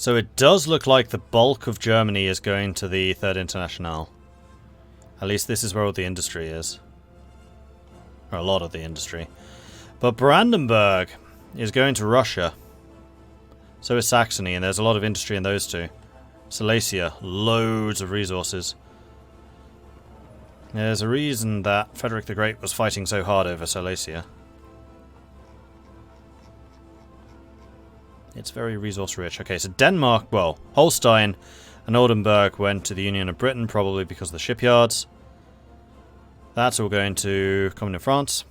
So it does look like the bulk of Germany is going to the Third International. At least this is where all the industry is. Or a lot of the industry. But Brandenburg is going to Russia. So is Saxony, and there's a lot of industry in those two. Silesia, loads of resources. There's a reason that Frederick the Great was fighting so hard over Silesia. It's very resource rich. Okay, so Denmark, well, Holstein and Oldenburg went to the Union of Britain, probably because of the shipyards. That's all going to come in France.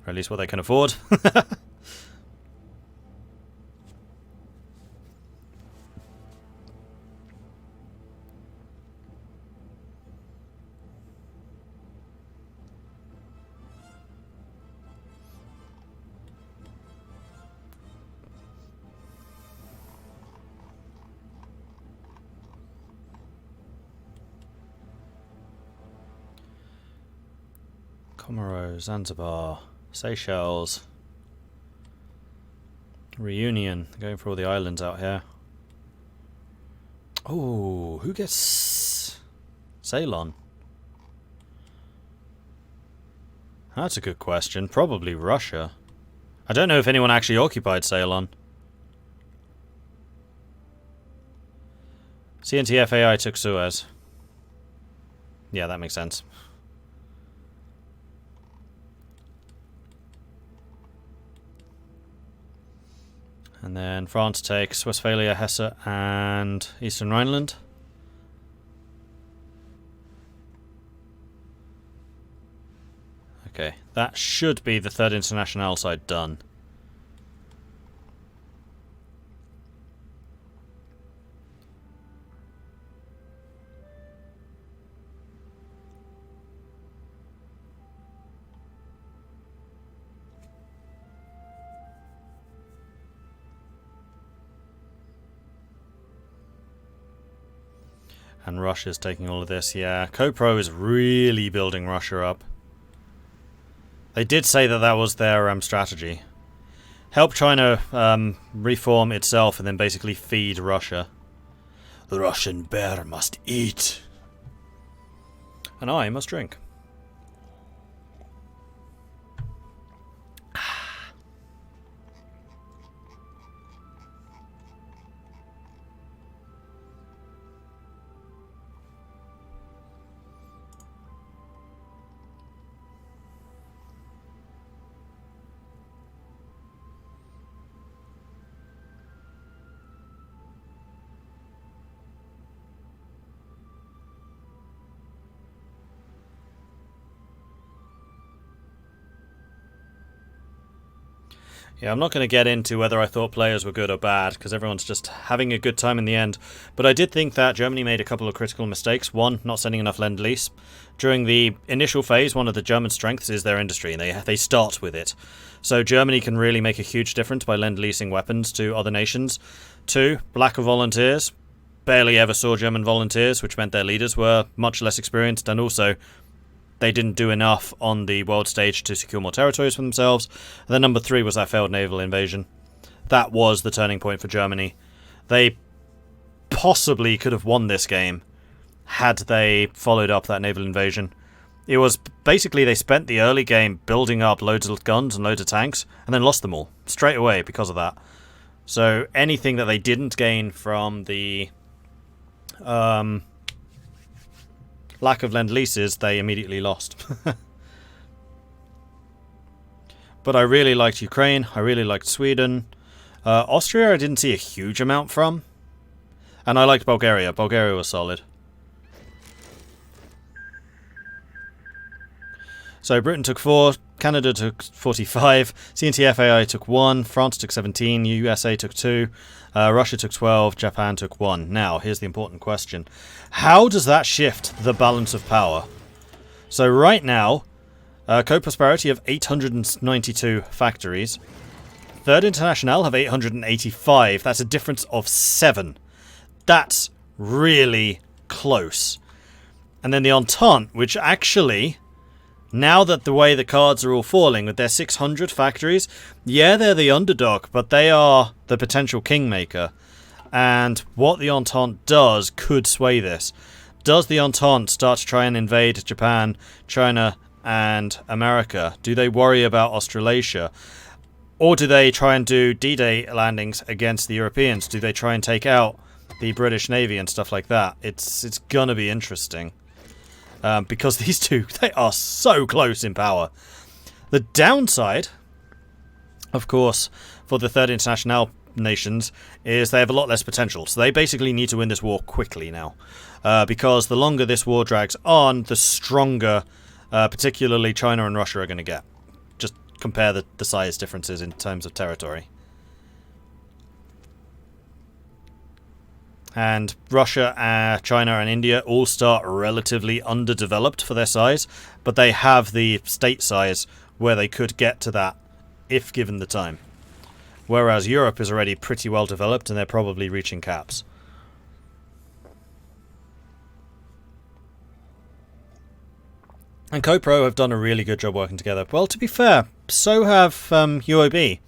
Or at least what they can afford. Comoros, Zanzibar, Seychelles, Reunion, going for all the islands out here. Oh, who gets Ceylon? That's a good question. Probably Russia. I don't know if anyone actually occupied Ceylon. CNTFAI took Suez. Yeah, that makes sense. And then France takes Westphalia, Hesse, and Eastern Rhineland. Okay, that should be the Third International side done. And Russia's taking all of this, yeah. CoPro is really building Russia up. They did say that that was their strategy. Help China reform itself and then basically feed Russia. The Russian bear must eat. And I must drink. Yeah, I'm not going to get into whether I thought players were good or bad, because everyone's just having a good time in the end. But I did think that Germany made a couple of critical mistakes. One, not sending enough Lend-Lease. During the initial phase, one of the German strengths is their industry, and they start with it. So Germany can really make a huge difference by Lend-Leasing weapons to other nations. Two, lack of volunteers. Barely ever saw German volunteers, which meant their leaders were much less experienced, and also they didn't do enough on the world stage to secure more territories for themselves. And then number three was that failed naval invasion. That was the turning point for Germany. They possibly could have won this game had they followed up that naval invasion. It was basically they spent the early game building up loads of guns and loads of tanks and then lost them all straight away because of that. So anything that they didn't gain from the lack of Lend-Leases, they immediately lost. But I really liked Ukraine. I really liked Sweden. Austria I didn't see a huge amount from. And I liked Bulgaria. Bulgaria was solid. So Britain took 4, Canada took 45, CNTFAI took 1, France took 17, USA took 2, Russia took 12, Japan took 1. Now, here's the important question. How does that shift the balance of power? So right now, Co-Prosperity have 892 factories. Third International have 885. That's a difference of 7. That's really close. And then the Entente, which actually Now that the way the cards are all falling with their 600 factories, yeah, they're the underdog, but they are the potential kingmaker. And what the Entente does could sway this. Does the Entente start to try and invade Japan, China, and America? Do they worry about Australasia? Or do they try and do D-Day landings against the Europeans? Do they try and take out the British Navy and stuff like that? It's gonna be interesting. Because these two, they are so close in power. The downside, of course, for the Third International nations is they have a lot less potential. So they basically need to win this war quickly now. Because the longer this war drags on, the stronger, particularly China and Russia, are going to get. Just compare the size differences in terms of territory. And Russia, China and India all start relatively underdeveloped for their size, but they have the state size where they could get to that if given the time. Whereas Europe is already pretty well developed and they're probably reaching caps. And CoPro have done a really good job working together. Well, to be fair, so have UOB.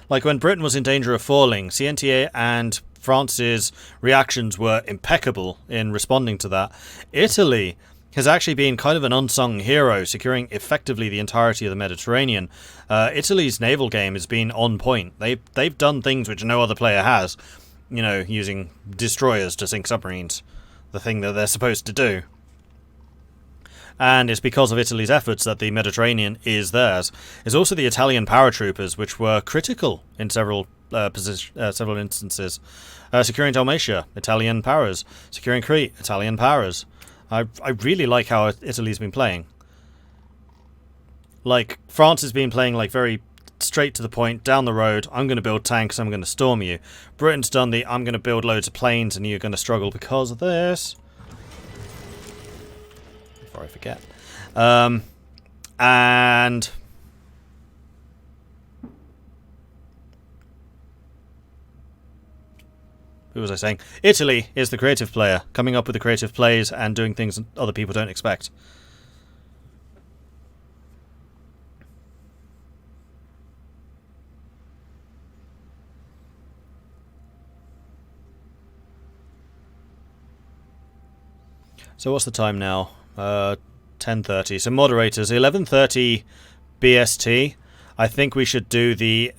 Like when Britain was in danger of falling, CNTA and France's reactions were impeccable in responding to that. Italy has actually been kind of an unsung hero, securing effectively the entirety of the Mediterranean. Italy's naval game has been on point. They've done things which no other player has. You know, using destroyers to sink submarines. The thing that they're supposed to do. And it's because of Italy's efforts that the Mediterranean is theirs. It's also the Italian paratroopers, which were critical in several instances. Securing Dalmatia, Italian powers. Securing Crete, Italian powers. I really like how Italy's been playing. Like, France has been playing like very straight to the point, down the road, I'm going to build tanks, I'm going to storm you. Britain's done the, I'm going to build loads of planes and you're going to struggle because of this. Before I forget. And who was I saying? Italy is the creative player, coming up with the creative plays and doing things other people don't expect. So what's the time now? 10:30. So moderators, 11:30 BST. I think we should do the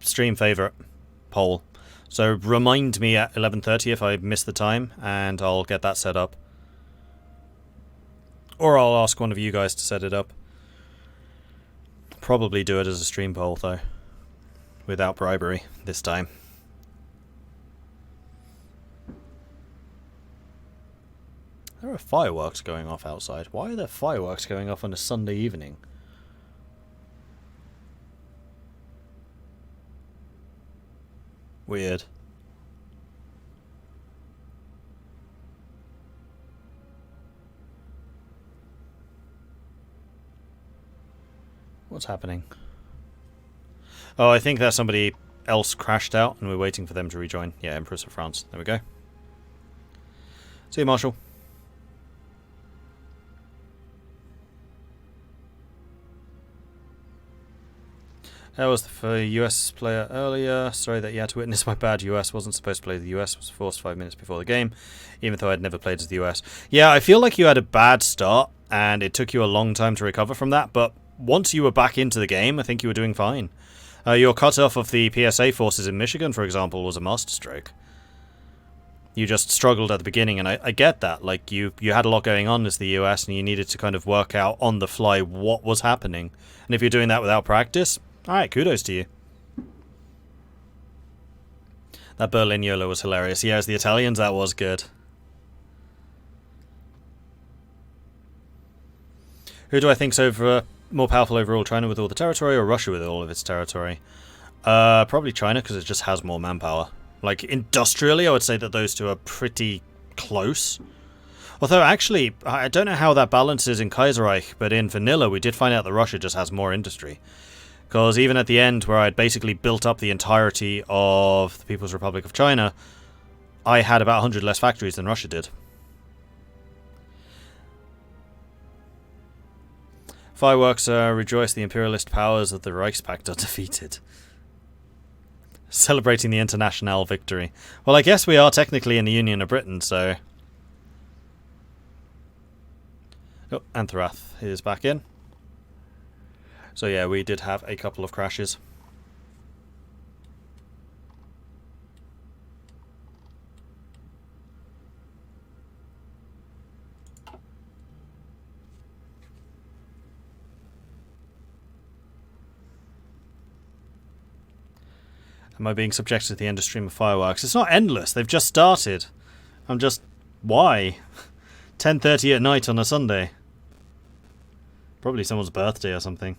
stream favourite poll. So remind me at 11:30 if I miss the time, and I'll get that set up. Or I'll ask one of you guys to set it up. Probably do it as a stream poll, though. Without bribery, this time. There are fireworks going off outside. Why are there fireworks going off on a Sunday evening? Weird. What's happening? Oh, I think that somebody else crashed out and we're waiting for them to rejoin. Yeah, Empress of France. There we go. See you, Marshal. That was the US player earlier. Sorry that you had to witness my bad. US wasn't supposed to play the US. Was forced 5 minutes before the game, even though I'd never played as the US. Yeah, I feel like you had a bad start, and it took you a long time to recover from that, but once you were back into the game, I think you were doing fine. Your cut-off of the PSA forces in Michigan, for example, was a masterstroke. You just struggled at the beginning, and I get that. Like, you had a lot going on as the US, and you needed to kind of work out on the fly what was happening. And if you're doing that without practice, alright, kudos to you. That Berlin YOLO was hilarious. Yeah, as the Italians, that was good. Who do I think's more powerful overall? China with all the territory or Russia with all of its territory? Probably China, because it just has more manpower. Like, industrially, I would say that those two are pretty close. Although, actually, I don't know how that balances in Kaiserreich, but in vanilla, we did find out that Russia just has more industry. Because even at the end, where I'd basically built up the entirety of the People's Republic of China, I had about 100 less factories than Russia did. Fireworks rejoice the imperialist powers of the Reichspakt are defeated. Celebrating the International victory. Well, I guess we are technically in the Union of Britain, so... Oh, Anthrath is back in. So yeah, we did have a couple of crashes. Am I being subjected to the endless stream of fireworks? It's not endless. They've just started. I'm just... Why? 10:30 at night on a Sunday. Probably someone's birthday or something.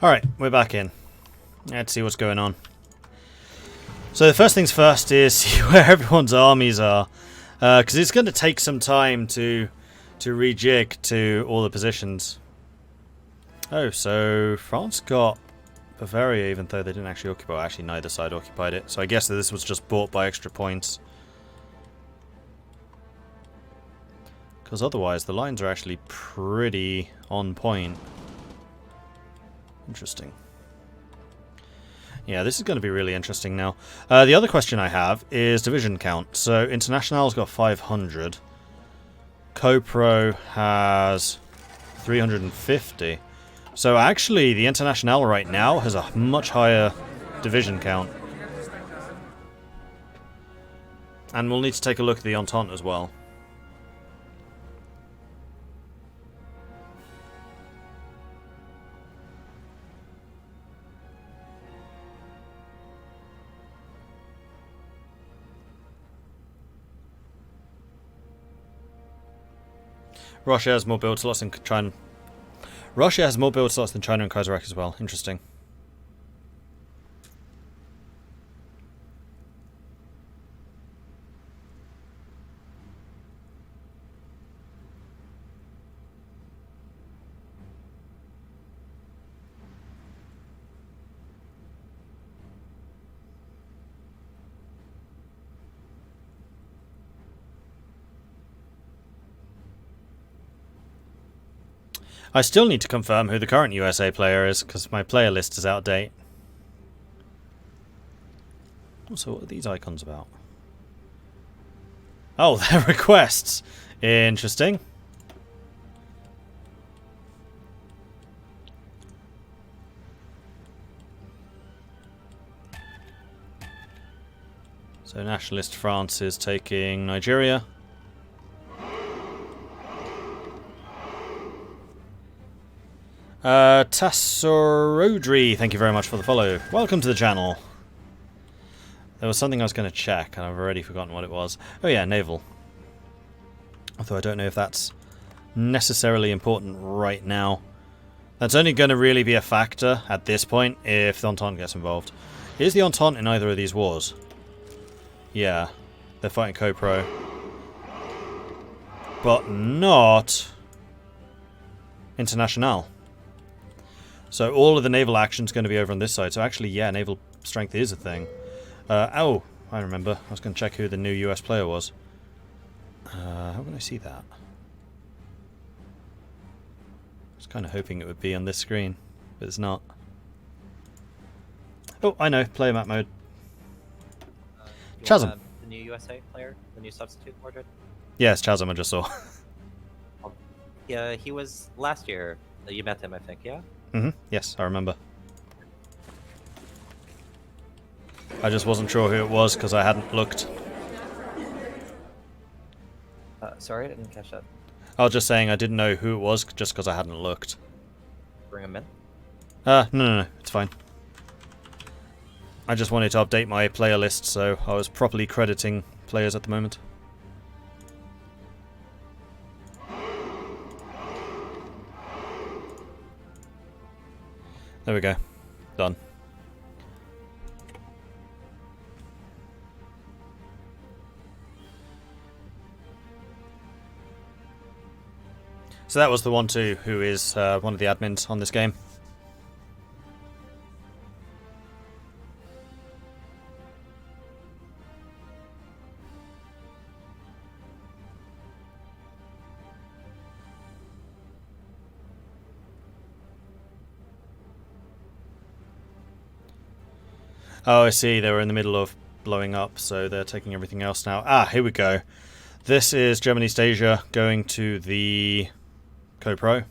Alright, we're back in. Let's see what's going on. So the first things first is see where everyone's armies are. Because it's going to take some time to rejig to all the positions. Oh, so France got Bavaria even though they didn't actually occupy. Well, actually, neither side occupied it. So I guess that this was just bought by extra points. Because otherwise the lines are actually pretty on point. Interesting. Yeah, this is going to be really interesting now. The other question I have is division count. So International's got 500. CoPro has 350. So actually the International right now has a much higher division count. And we'll need to take a look at the Entente as well. Russia has more build slots than China. Russia has more build slots than China and Kaiserreich as well. Interesting. I still need to confirm who the current USA player is, because my player list is out of date. So what are these icons about? Oh, they're requests. Interesting. So Nationalist France is taking Nigeria. Tassorodri, thank you very much for the follow. Welcome to the channel. There was something I was going to check, and I've already forgotten what it was. Oh yeah, Naval. Although I don't know if that's necessarily important right now. That's only going to really be a factor at this point if the Entente gets involved. Is the Entente in either of these wars? Yeah, they're fighting CoPro. But not International. So all of the naval action's going to be over on this side. So actually, yeah, naval strength is a thing. Oh, I remember. I was going to check who the new US player was. How can I see that? I was kind of hoping it would be on this screen, but it's not. Oh, I know. Player map mode. Chasm. The new USA player? The new substitute, Mordred? Yes, Chasm I just saw. Yeah, he was last year. You met him, I think, yeah? Yes, I remember. I just wasn't sure who it was because I hadn't looked. Sorry, I didn't catch that. I was just saying I didn't know who it was just because I hadn't looked. Bring him in? No, it's fine. I just wanted to update my player list, so I was properly crediting players at the moment. There we go. Done. So that was the one too, who is one of the admins on this game. Oh, I see. They were in the middle of blowing up, so they're taking everything else now. Ah, here we go. This is Germany East Asia going to the Co-Pro.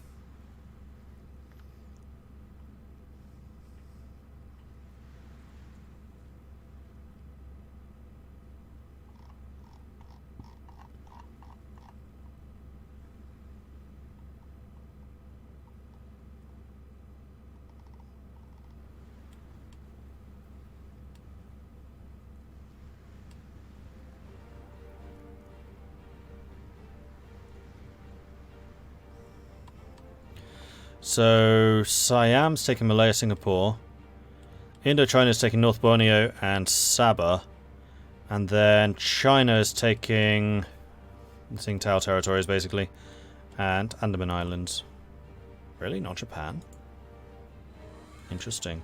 So Siam's taking Malaya, Singapore. Indochina's taking North Borneo and Sabah. And then China's taking Tsingtao territories, basically. And Andaman Islands. Really? Not Japan? Interesting.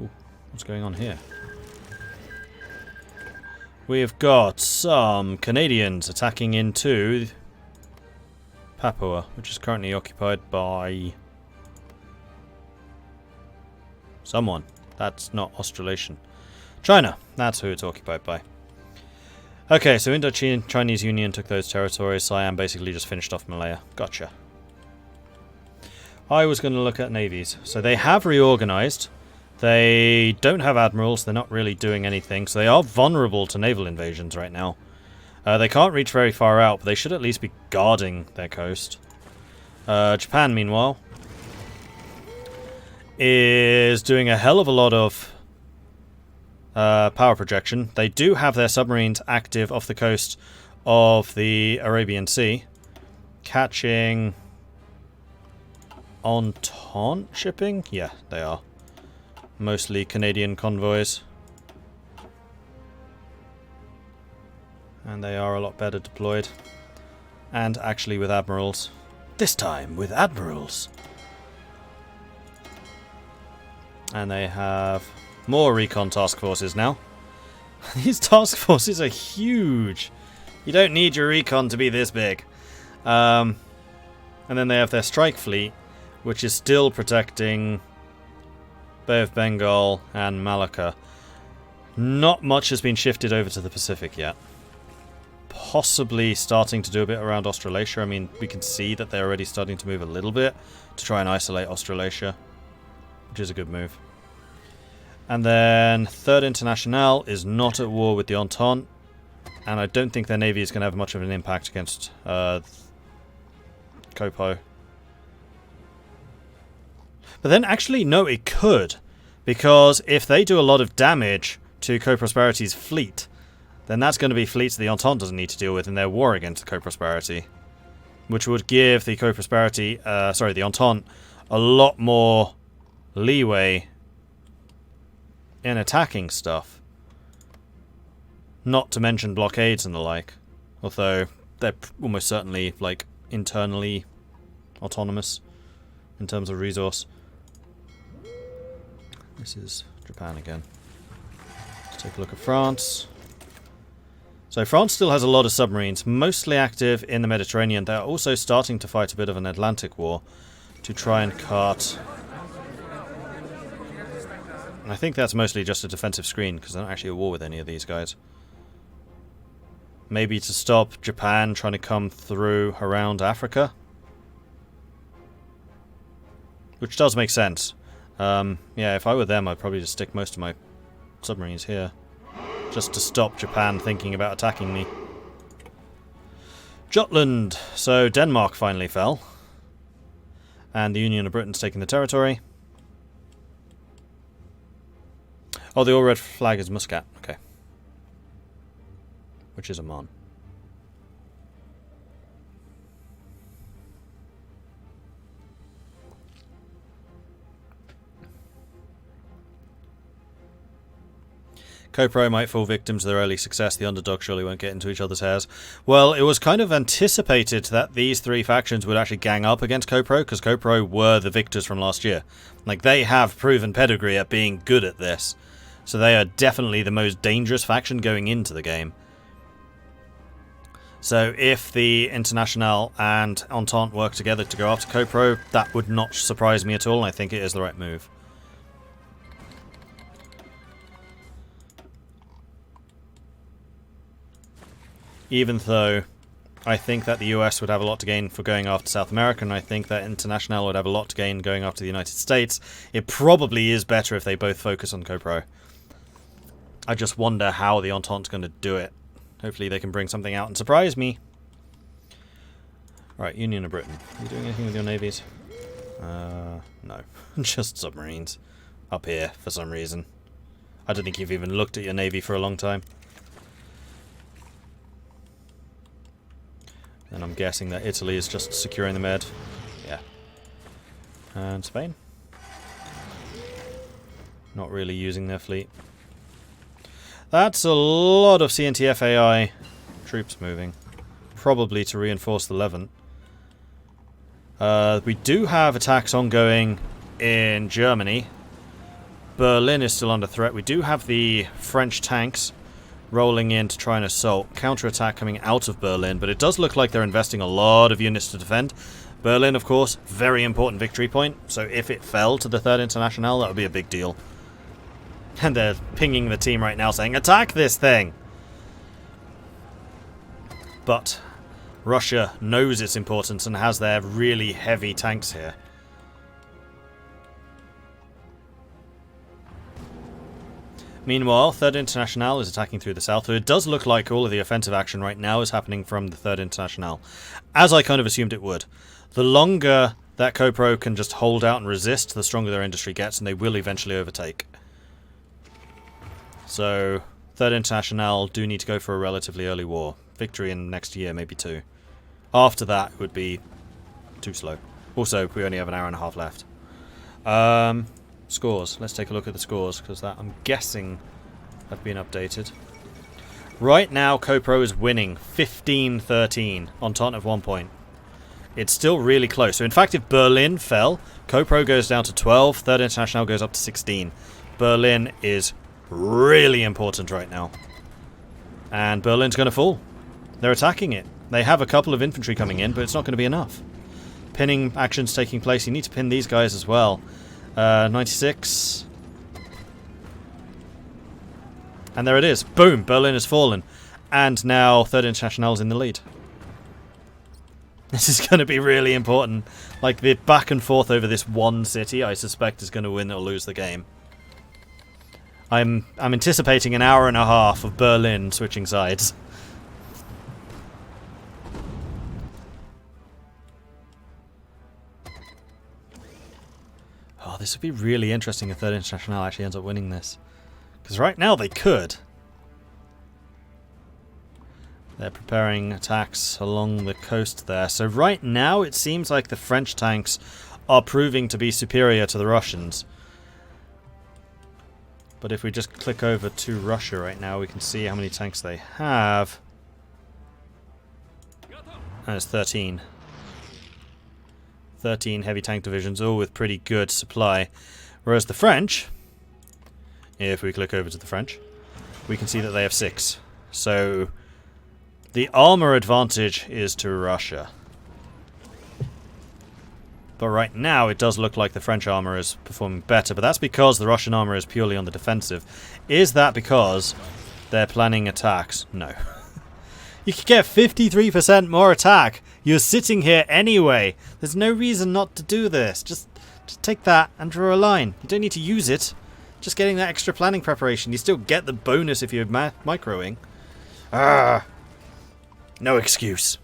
Ooh, what's going on here? We've got some Canadians attacking into Papua, which is currently occupied by someone. That's not Australasian. China, that's who it's occupied by. Okay, so Indo-Chinese Union took those territories. Siam basically just finished off Malaya. Gotcha. I was going to look at navies. So they have reorganized. They don't have admirals. They're not really doing anything. So they are vulnerable to naval invasions right now. They can't reach very far out, but they should at least be guarding their coast. Japan, meanwhile, is doing a hell of a lot of power projection. They do have their submarines active off the coast of the Arabian Sea, catching Entente shipping? Yeah, they are. Mostly Canadian convoys. And they are a lot better deployed. And actually with admirals. This time with admirals. And they have more recon task forces now. These task forces are huge. You don't need your recon to be this big. And then they have their strike fleet, which is still protecting Bay of Bengal and Malacca. Not much has been shifted over to the Pacific yet. Possibly starting to do a bit around Australasia. I mean, we can see that they're already starting to move a little bit to try and isolate Australasia, which is a good move. And then Third International is not at war with the Entente, and I don't think their navy is going to have much of an impact against Kopo. But then actually, no, it could, because if they do a lot of damage to Co-Prosperity's fleet, then that's going to be fleets the Entente doesn't need to deal with in their war against the Co-Prosperity, which would give the Co-Prosperity, the Entente, a lot more leeway in attacking stuff. Not to mention blockades and the like, although they're almost certainly like internally autonomous in terms of resource. This is Japan again. Let's take a look at France. So France still has a lot of submarines, mostly active in the Mediterranean. They're also starting to fight a bit of an Atlantic war to try and cut. And I think that's mostly just a defensive screen, because they're not actually at war with any of these guys. Maybe to stop Japan trying to come through around Africa. Which does make sense. Yeah, if I were them, I'd probably just stick most of my submarines here. Just to stop Japan thinking about attacking me. Jutland. So Denmark finally fell. And the Union of Britain's taking the territory. Oh, the all-red flag is Muscat. Okay. Which is Oman. Co-Pro might fall victim to their early success. The underdog surely won't get into each other's hairs. Well, it was kind of anticipated that these three factions would actually gang up against Co-Pro, because Co-Pro were the victors from last year. Like, they have proven pedigree at being good at this. So they are definitely the most dangerous faction going into the game. So if the International and Entente work together to go after Co-Pro, that would not surprise me at all, and I think it is the right move. Even though I think that the US would have a lot to gain for going after South America, and I think that International would have a lot to gain going after the United States, it probably is better if they both focus on Co-Pro. I just wonder how the Entente's going to do it. Hopefully they can bring something out and surprise me. Right, Union of Britain. Are you doing anything with your navies? No. Just submarines. Up here, for some reason. I don't think you've even looked at your navy for a long time. And I'm guessing that Italy is just securing the Med. Yeah. And Spain? Not really using their fleet. That's a lot of CNTF AI troops moving. Probably to reinforce the Levant. We do have attacks ongoing in Germany. Berlin is still under threat. We do have the French tanks rolling in to try and assault. Counterattack coming out of Berlin, but it does look like they're investing a lot of units to defend. Berlin, of course, very important victory point, so if it fell to the Third International, that would be a big deal. And they're pinging the team right now saying, attack this thing! But Russia knows its importance and has their really heavy tanks here. Meanwhile, Third International is attacking through the south, so it does look like all of the offensive action right now is happening from the Third International, as I kind of assumed it would. The longer that Co-Pro can just hold out and resist, the stronger their industry gets, and they will eventually overtake. So, Third International do need to go for a relatively early war. Victory in next year, maybe 2. After that, it would be too slow. Also, we only have an hour and a half left. Scores. Let's take a look at the scores, because that, I'm guessing, have been updated. Right now, Co-Pro is winning 15-13, Entente of 1 point. It's still really close. So, in fact, if Berlin fell, Co-Pro goes down to 12, Third International goes up to 16. Berlin is really important right now. And Berlin's going to fall. They're attacking it. They have a couple of infantry coming in, but it's not going to be enough. Pinning actions taking place. You need to pin these guys as well. 96. And there it is. Boom! Berlin has fallen. And now Third International is in the lead. This is going to be really important. Like, the back and forth over this one city, I suspect, is going to win or lose the game. I'm anticipating an hour and a half of Berlin switching sides. Oh, this would be really interesting if Third International actually ends up winning this. Because right now they could. They're preparing attacks along the coast there. So right now it seems like the French tanks are proving to be superior to the Russians. But if we just click over to Russia right now, we can see how many tanks they have. And it's 13. 13 heavy tank divisions, all with pretty good supply. Whereas the French, if we click over to the French, we can see that they have 6. So the armor advantage is to Russia. But right now it does look like the French armor is performing better, but that's because the Russian armor is purely on the defensive. Is that because they're planning attacks? No. You could get 53% more attack. You're sitting here anyway. There's no reason not to do this. Just take that and draw a line. You don't need to use it. Just getting that extra planning preparation. You still get the bonus if you're microing. No excuse.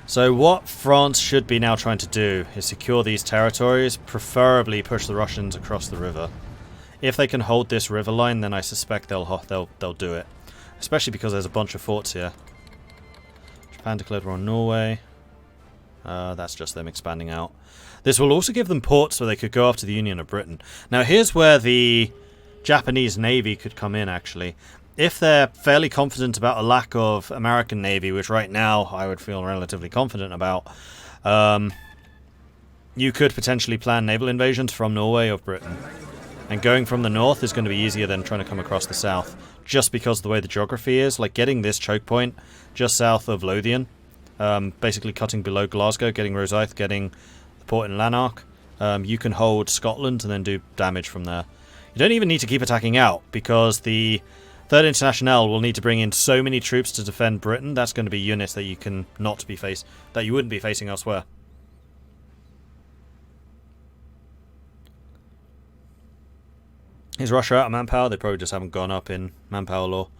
So what France should be now trying to do is secure these territories, preferably push the Russians across the river. If they can hold this river line, then I suspect they'll do it. Especially because there's a bunch of forts here. Japan declared war on Norway. That's just them expanding out. This will also give them ports where they could go after the Union of Britain. Now here's where the Japanese Navy could come in, actually. If they're fairly confident about a lack of American Navy, which right now I would feel relatively confident about, you could potentially plan naval invasions from Norway of Britain. And going from the north is going to be easier than trying to come across the south, just because of the way the geography is. Like getting this choke point just south of Lothian, basically cutting below Glasgow, getting Rosyth, getting the port in Lanark. You can hold Scotland and then do damage from there. You don't even need to keep attacking out, because the Third International will need to bring in so many troops to defend Britain. That's going to be units that you can not be that you wouldn't be facing elsewhere. Is Russia out of manpower? They probably just haven't gone up in manpower law.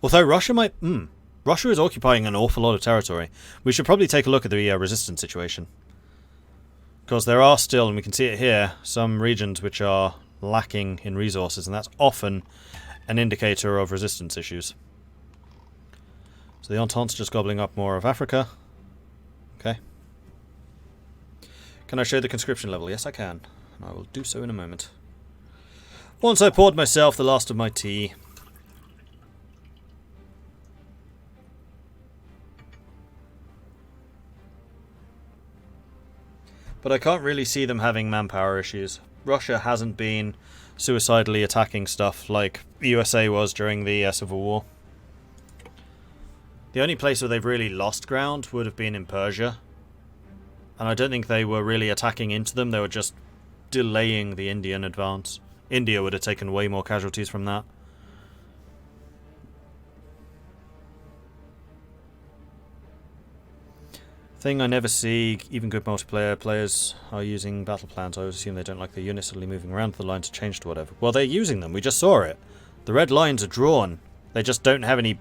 Although Russia might... Russia is occupying an awful lot of territory. We should probably take a look at the resistance situation. Because there are still, and we can see it here, some regions which are lacking in resources, and that's often an indicator of resistance issues. So the Entente's just gobbling up more of Africa. Okay. Can I show the conscription level? Yes, I can. And I will do so in a moment. Once I poured myself the last of my tea. But I can't really see them having manpower issues. Russia hasn't been suicidally attacking stuff like the USA was during the Civil War. The only place where they've really lost ground would have been in Persia. And I don't think they were really attacking into them, they were just delaying the Indian advance. India would have taken way more casualties from that. Thing I never see, even good multiplayer players are using battle plans. I always assume they don't like the units suddenly moving around the line to change to whatever. Well, they're using them. We just saw it. The red lines are drawn. They just don't have any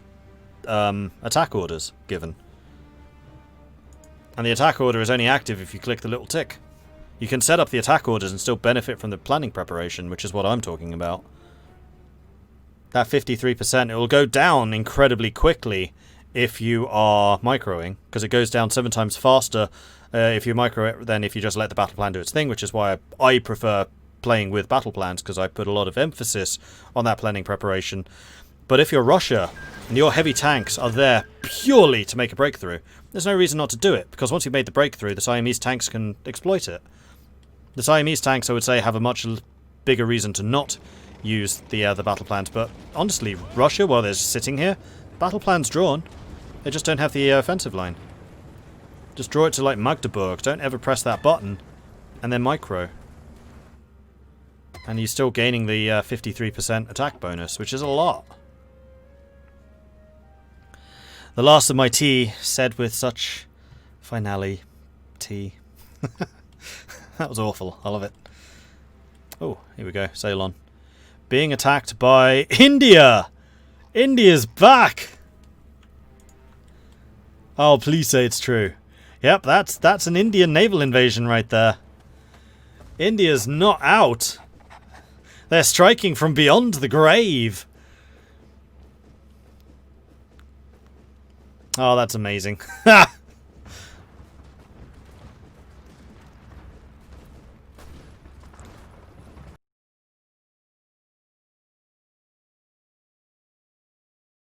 attack orders given. And the attack order is only active if you click the little tick. You can set up the attack orders and still benefit from the planning preparation, which is what I'm talking about. That 53%, it will go down incredibly quickly if you are microing, because it goes down 7 times faster if you micro it than if you just let the battle plan do its thing, which is why I prefer playing with battle plans, because I put a lot of emphasis on that planning preparation. But if you're Russia, and your heavy tanks are there purely to make a breakthrough, there's no reason not to do it, because once you've made the breakthrough, the Siamese tanks can exploit it. The Siamese tanks, I would say, have a much bigger reason to not use the battle plans, but honestly, Russia, while they're sitting here, battle plans drawn. They just don't have the offensive line. Just draw it to like Magdeburg. Don't ever press that button. And then micro. And you're still gaining the 53% attack bonus, which is a lot. The last of my tea, said with such finality. That was awful. I love it. Oh, here we go. Ceylon. Being attacked by India! India's back! Oh, please say it's true. Yep, that's an Indian naval invasion right there. India's not out. They're striking from beyond the grave. Oh, that's amazing.